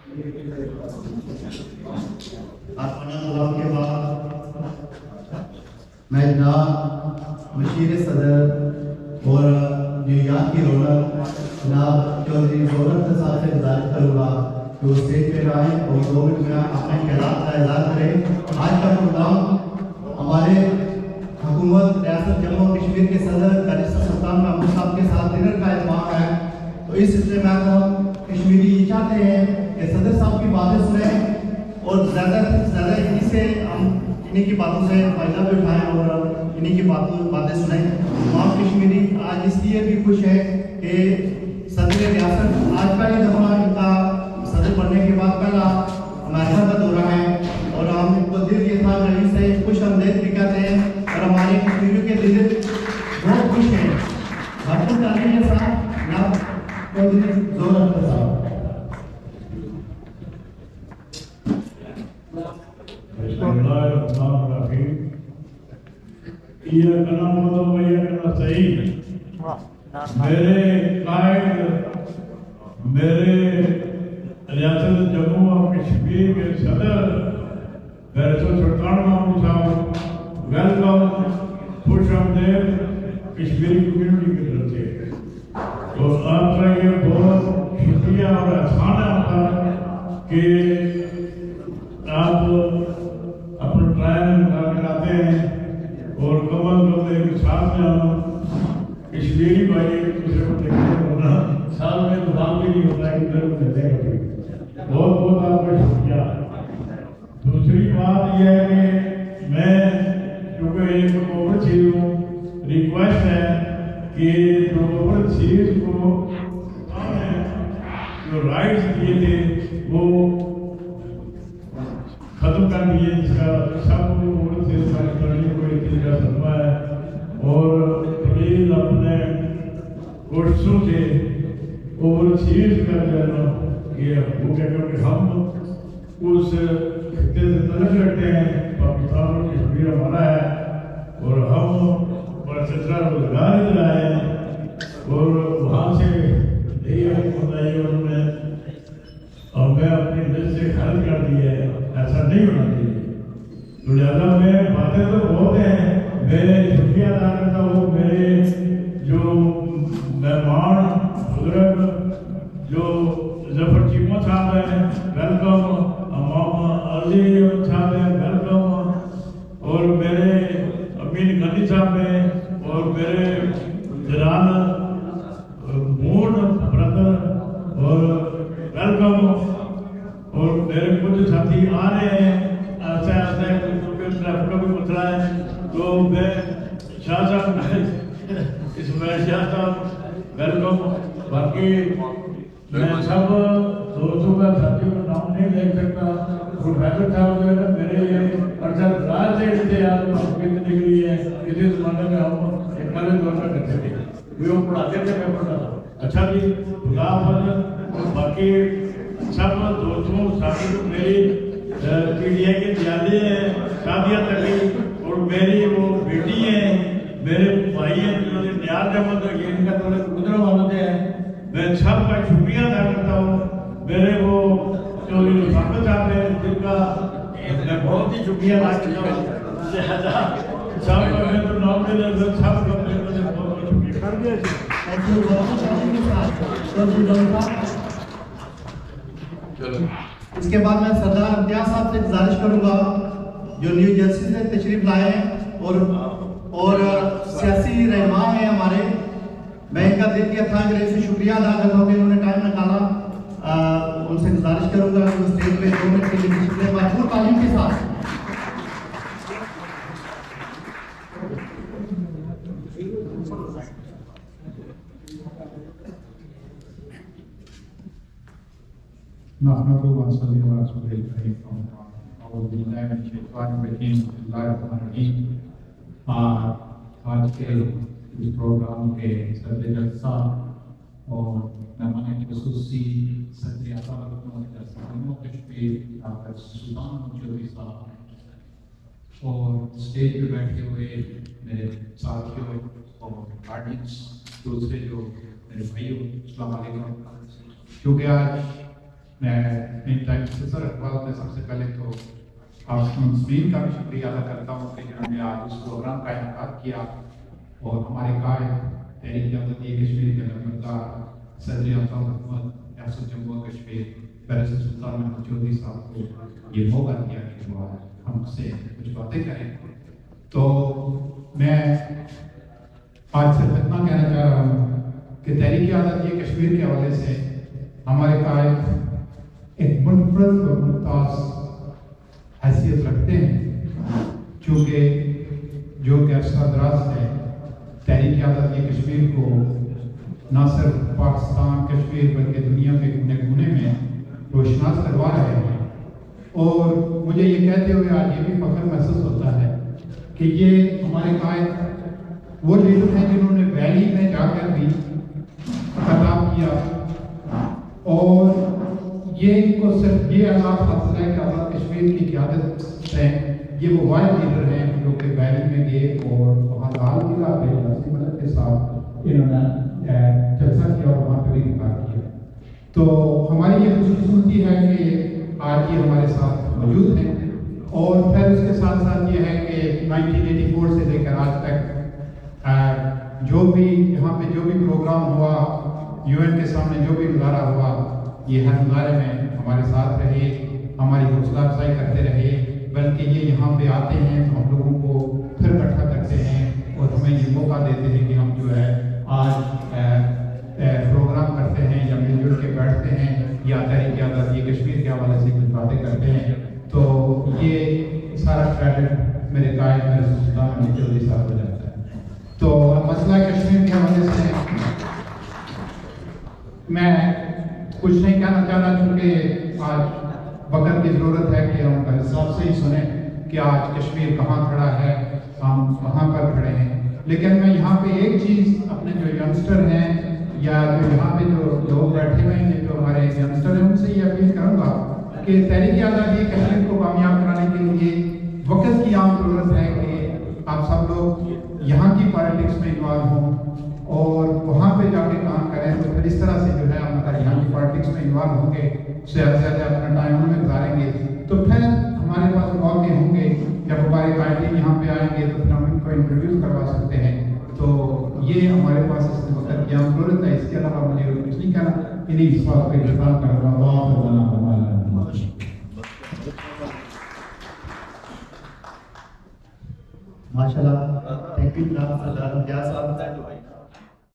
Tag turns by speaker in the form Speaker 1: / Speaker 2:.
Speaker 1: اللہ کے بعد میں جناب مشیر صدر اور نیویارک کی رونق جناب چودھری زورت صاحب سے گزارش کروں گا کہ وہ اسٹیج پہ آئیں اور 2 منٹ میں اپنے خیالات کا اظہار کریں۔ آج کا پروگرام ہمارے حکومت ریاست جموں و کشمیر کے صدر بیرسٹر سلطان محمود صاحب کے ساتھ ڈنر کا اہتمام ہے، تو اس سلسلے میں ہم کشمیری یہ چاہتے ہیں کہ صدر صاحب کی باتیں سنیں اور زیادہ سے زیادہ انہی سے ہم انہی کی باتوں سے فائدہ بھی اٹھائیں اور انہی کی باتیں سنیں۔ تمام کشمیری آج اس لیے بھی خوش ہے کہ صدر ریاست آج کا یہ دفعہ ان کا صدر بننے کے بعد پہلا امریکہ کا دورہ ہے اور ہم ان کو دل کی خواہش سے خوش آمدید بھی کہتے ہیں اور ہمارے کشمیریوں کے دل بہت خوش ہیں۔ بھارت تعلیم کے ساتھ جناب چودھری زورت صاحب۔
Speaker 2: بسم اللہ الرحمن الرحیم۔ یہ کلام و یہ کلام صحیح میرے قائد میرے ریاست جموں و کشمیر کے صدر بیرسٹر سلطان محمود صاحب ویلکم، خوش آمدید کشمیری کمیونٹی کی طرف سے۔ تو آپ کا یہ بہت شکریہ اور احسان ہے آپ کا کہ آپ اپنا ٹرائل نکال کر آتے ہیں اور کمل ایک ساتھ میں ہم کشمیری بھائی ایک دوسرے کو دیکھتے ہونا سال میں دکان بھی نہیں ہوتا ہے ادھر کو دیتے ہیں۔ بہت بہت آپ کا شکریہ۔ دوسری بات یہ ہے کہ میں کیونکہ ایک اوور چیز ہوں، ریکویسٹ ہے کہ جو اوور سیریز کو جو رائٹس دیے تھے وہ ختم کر دیے، جس کا سب اوور سیریز کرنے کو ایک کا سلوا ہے، اور پلیز اپنے کوششوں سے اوور سیریز کر دینا یہ وہ کہ ہم اس خطے سے تعلق رکھتے ہیں، پاکستان اور کشمیر ہمارا ہے اور ہم بڑا سلسلہ روزگار ادھر آئے ہیں اور وہاں سے یہی بتائیے انہوں نے اور میں اپنی دل سے خرچ کر دی ہے، ایسا نہیں ہونا چاہیے۔ تو لہٰذا میں باتیں تو بہت ہیں، میں شکریہ ادا کرتا ہوں میرے جو مہمان بزرگ جو ظفر چیمہ صاحب ہیں ویلکم، امام علی صاحب ہیں ویلکم، اور میرے امین غنی صاحب ہیں اور میرے جنان مون برادر اور ویلکم، اور میرے کچھ ساتھی آ رہے ہیں ایسا ایسا ہے کیونکہ ٹریفک کا بھی مسئلہ ہے، تو میں شاہ صاحب اسماعیل شاہ صاحب ویلکم۔ باقی میں سب دوستوں کا ساتھیوں کا نام نہیں دیکھ سکتا، پروفیسر صاحب جو ہے نا میرے یہ عرصہ دراز سے اشتہار میں نکلی ہے، کسی زمانے میں ہم ایک پہلے دور میں کرتے تھے، وہ پڑھاتے تھے میں پڑھتا تھا۔ اچھا جی خدا حافظ۔ باقی سب دوستوں ساتھیوں میری پی ڈی آئی کے دیالے ہیں شادیہ تقی اور میری وہ بیٹی ہیں، میرے بھائی ہیں جنہوں نے نیاز احمد ان کا تھوڑے گزرا والد ہے، میں سب کا شکریہ ادا کرتا ہوں۔ میرے وہ چودھری رفاقت صاحب ہیں جن کا میں بہت ہی شکریہ ادا کرتا ہوں، لہٰذا سب کا میں تو نام دے دیں سب کا میں بہت بہت شکریہ۔
Speaker 1: اس کے بعد میں سردار امتیاز صاحب سے گزارش کروں گا جو نیو جرسی سے تشریف لائے ہیں اور سیاسی رہنما ہیں ہمارے، میں ان کا دل کی تھا کہ سے شکریہ ادا کرتا ہوں کہ انہوں نے ٹائم نکالا۔ ان سے گزارش کروں گا کہ اسٹیج پہ 2 منٹ کے لیے تشریف لیں بھرپور تعلیم کے ساتھ۔
Speaker 3: نحمده ونصلي على رسول الكريم اعوذ بالله من الشیطان الرجیم بسم اللہ الرحمن الرحیم۔ آج کے اس پروگرام کے صدر جلسہ اور مہمان خصوصی صدر اعلیٰ جموں و کشمیر سلطان چودھری صاحب اور اسٹیج پہ بیٹھے ہوئے میرے ساتھیوں اور آڈینس دوسرے جو میرے بھائیوں، السلام علیکم۔ کیونکہ آج میں ان ٹائم سر اقبال میں سب سے پہلے تو آپ منصفین کا بھی شکریہ ادا کرتا ہوں کہ جنہوں نے آج اس پروگرام کا انعقاد کیا اور ہمارے قائد تحریک آزادی کشمیر کے نمائندہ صدر اعظم حکومت ریاست جموں و کشمیر بیرسٹر سلطان محمد چودھری صاحب کو یہ موقع دیا کہ وہ ہم سے کچھ باتیں کریں. تو میں آج صرف اتنا کہنا چاہ رہا ہوں کہ تحریک آزادی کشمیر کے حوالے سے ہمارے قائد ایک منفرد اور ممتاز حیثیت رکھتے ہیں، چونکہ جو کہ عرصہ دراز سے تحریک آزادی کشمیر کو نہ صرف پاکستان کشمیر بلکہ دنیا کے کونے کونے میں روشناس کروا رہے ہیں. اور مجھے یہ کہتے ہوئے آج یہ بھی فخر محسوس ہوتا ہے کہ یہ ہمارے قائد وہ لیڈر ہیں جنہوں نے ویلی میں جا کر بھی خطاب کیا اور یہ ان کو صرف یہ آزاد حاصل ہے کہ آزاد کشمیر کی قیادت سے یہ وہ واحد لیڈر ہیں جو کہ ویلی میں گئے اور وہاں لال قلعہ پہ ناصر ملک کے ساتھ انہوں نے جلسہ کیا اور وہاں پہ بھی انعقاد کیا. تو ہماری یہ خوشقسمتی ہے کہ آج یہ ہمارے ساتھ موجود ہیں. اور پھر اس کے ساتھ ساتھ یہ ہے کہ 1984 سے لے کر آج تک جو بھی یہاں پہ جو بھی پروگرام ہوا، یو این کے سامنے جو بھی مظاہرہ ہوا، یہ ہر مظاہرے میں ہمارے ساتھ رہے، ہماری حوصلہ افزائی کرتے رہے، بلکہ یہ یہاں پہ آتے ہیں تو ہم لوگوں کو پھر اکٹھا کرتے ہیں اور ہمیں یہ موقع دیتے ہیں کہ ہم جو ہے آج پروگرام کرتے ہیں یا مل جل کے بیٹھتے ہیں یا تحریک آزادی کشمیر کے حوالے سے کچھ باتیں کرتے ہیں. تو یہ سارا کریڈٹ میرے قائد میرے سلطان محمد چودھری صاحب کو جاتا ہے. تو مسئلہ کشمیر کے حوالے سے میں کچھ نہیں کہنا چاہ رہا، چونکہ آج وقت کی ضرورت ہے کہ ہم کا حساب سے ہی سنیں کہ آج کشمیر کہاں کھڑا ہے، ہم کہاں پر کھڑے ہیں. لیکن میں یہاں پہ ایک چیز اپنے جو ینگسٹر ہیں یا جو یہاں پہ جو لوگ بیٹھے ہوئے ہیں جو ہمارے ینگسٹر ہیں ان سے یہ اپیل کروں گا کہ تحریک آزادی کشمیر کو کامیاب کرانے کے لیے وقت کی عام ضرورت ہے کہ آپ سب لوگ یہاں کی پالیٹکس میں انوالو ہوں اور وہاں پہ جا کے کام کریں. تو پھر اس طرح سے جو ہے ہم اگر یہاں کی پالیٹکس میں انوالو ہوں گے، زیادہ سے زیادہ اپنا ٹائم ان میں گزاریں گے، تو پھر ہمارے پاس موقع ہوں گے جب ہمارے قائدین یہاں پہ آئیں گے تو پھر ہم ان کو انٹروڈیوس کروا سکتے ہیں. تو یہ ہمارے پاس اس وقت کی عام ضرورت ہے. اس کے علاوہ مجھے کچھ نہیں کہنا. انہیں اس بات کو اختتام کر رہا ہوں.
Speaker 1: ماشاء اللہ. تھینک یو جناب سردار امتیاز صاحب.